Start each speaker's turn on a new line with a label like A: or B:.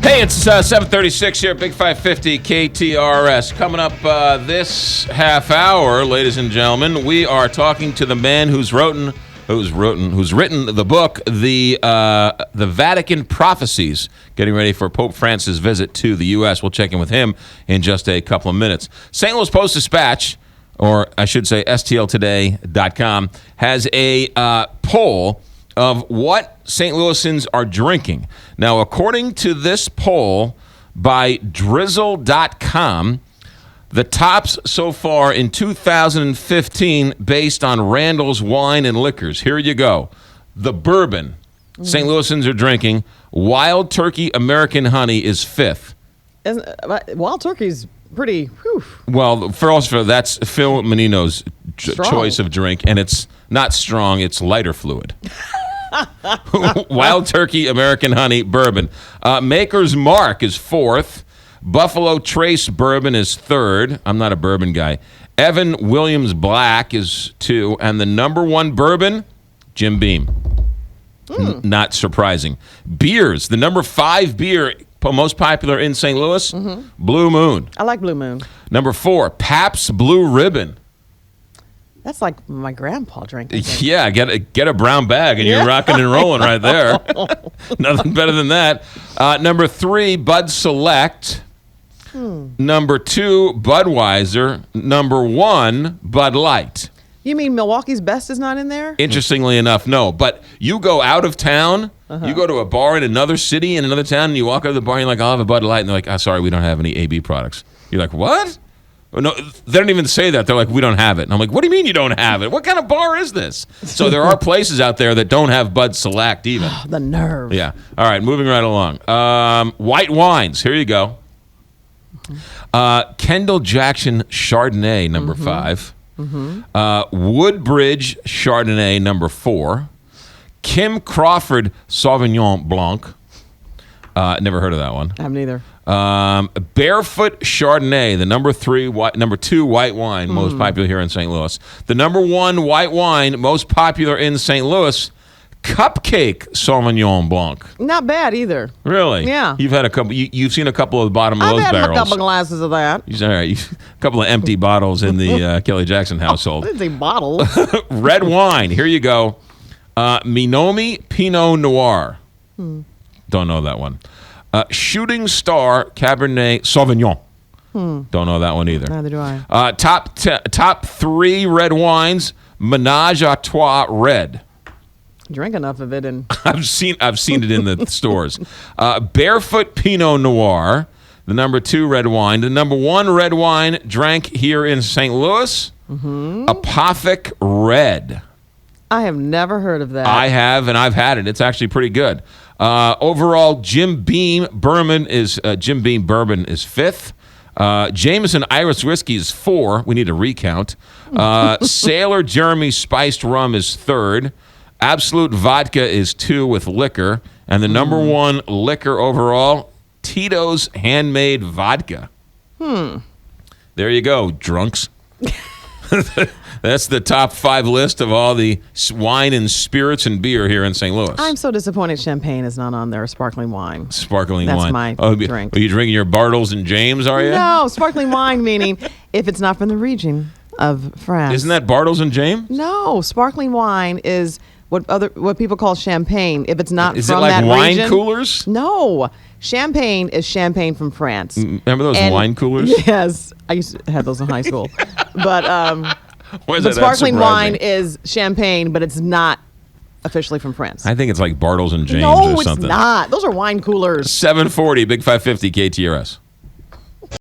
A: Hey, it's 7:36 here, Big 550 KTRS. Coming up this half hour, ladies and gentlemen, we are talking to the man who's written the book, the Vatican Prophecies, getting ready for Pope Francis' visit to the U.S. We'll check in with him in just a couple of minutes. St. Louis Post-Dispatch, or I should say STLtoday.com, has a poll of what St. Louisans are drinking. Now, according to this poll by Drizzle.com, the tops so far in 2015 based on Randall's Wine and Liquors. Here you go. The bourbon St. Louisans are drinking. Wild Turkey American Honey is fifth.
B: Wild Turkey's pretty, whew.
A: Well, that's Phil Menino's choice of drink, and it's not strong, it's lighter fluid. Wild Turkey American Honey Bourbon. Maker's Mark is fourth. Buffalo Trace Bourbon is third. I'm not a bourbon guy. Evan Williams Black is two. And the number one bourbon, Jim Beam. Not surprising. Beers, the number 5 beer most popular in St. Louis, Blue Moon.
B: I like Blue Moon.
A: Number 4, Pabst Blue Ribbon.
B: That's like my grandpa drank.
A: Yeah, get a brown bag and you're rocking and rolling right there. Nothing better than that. Number 3, Bud Select. Number 2, Budweiser. Number 1, Bud Light.
B: You mean Milwaukee's Best is not in there?
A: Interestingly enough, no. But you go out of town, you go to a bar in another city, in another town, and you walk out of the bar and you're like, I'll have a Bud Light. And they're like, sorry, we don't have any AB products. You're like, what? No, they don't even say that. They're like, we don't have it. And I'm like, what do you mean you don't have it? What kind of bar is this? So there are places out there that don't have Bud Select even.
B: The nerve.
A: Yeah. All right, moving right along. White wines. Here you go. Kendall Jackson Chardonnay, number 5. Woodbridge Chardonnay, number 4. Kim Crawford Sauvignon Blanc. Never heard of that one.
B: I haven't either.
A: Barefoot Chardonnay, the number 2 white wine, most popular here in St. Louis. The number 1 white wine, most popular in St. Louis, Cupcake Sauvignon Blanc.
B: Not bad either.
A: Really?
B: Yeah.
A: You've had a couple. You've seen a couple of the bottom of those
B: I've had
A: barrels.
B: a couple glasses of that.
A: All right, a couple of empty bottles in the Kelly Jackson household.
B: I didn't say bottles.
A: Red wine. Here you go. Minomi Pinot Noir. Don't know that one. Shooting Star Cabernet Sauvignon. Don't know that one either.
B: Neither do I.
A: Top 3 red wines. Menage a Trois Red.
B: Drink enough of it and
A: I've seen it in the stores. Barefoot Pinot Noir, the number 2 red wine. The number 1 red wine drank here in St. Louis, Apothic Red. I
B: have never heard of that.
A: I have, and I've had it. It's actually pretty good. Overall, Jim Beam Bourbon is 5th. Jameson Irish Whiskey is 4. We need a recount. Sailor Jeremy Spiced Rum is 3rd. Absolute Vodka is 2 with liquor. And the number 1 liquor overall, Tito's Handmade Vodka. There you go, drunks. That's the top 5 list of all the wine and spirits and beer here in St. Louis.
B: I'm so disappointed champagne is not on there, sparkling wine.
A: Sparkling
B: That's
A: wine.
B: That's my drink.
A: Are you drinking your Bartles and James, are you?
B: No, sparkling wine meaning if it's not from the region of France.
A: Isn't that Bartles and James?
B: No, sparkling wine is what people call champagne. If it's not
A: is
B: from
A: it like
B: that
A: wine
B: region,
A: coolers?
B: No, champagne is champagne from France.
A: Remember those wine coolers?
B: Yes, I used to have those in high school. But
A: but
B: sparkling wine is champagne, but it's not officially from France.
A: I think it's like Bartles and James
B: no,
A: or something.
B: No, it's not. Those are wine coolers.
A: 740 Big 550 KTRS.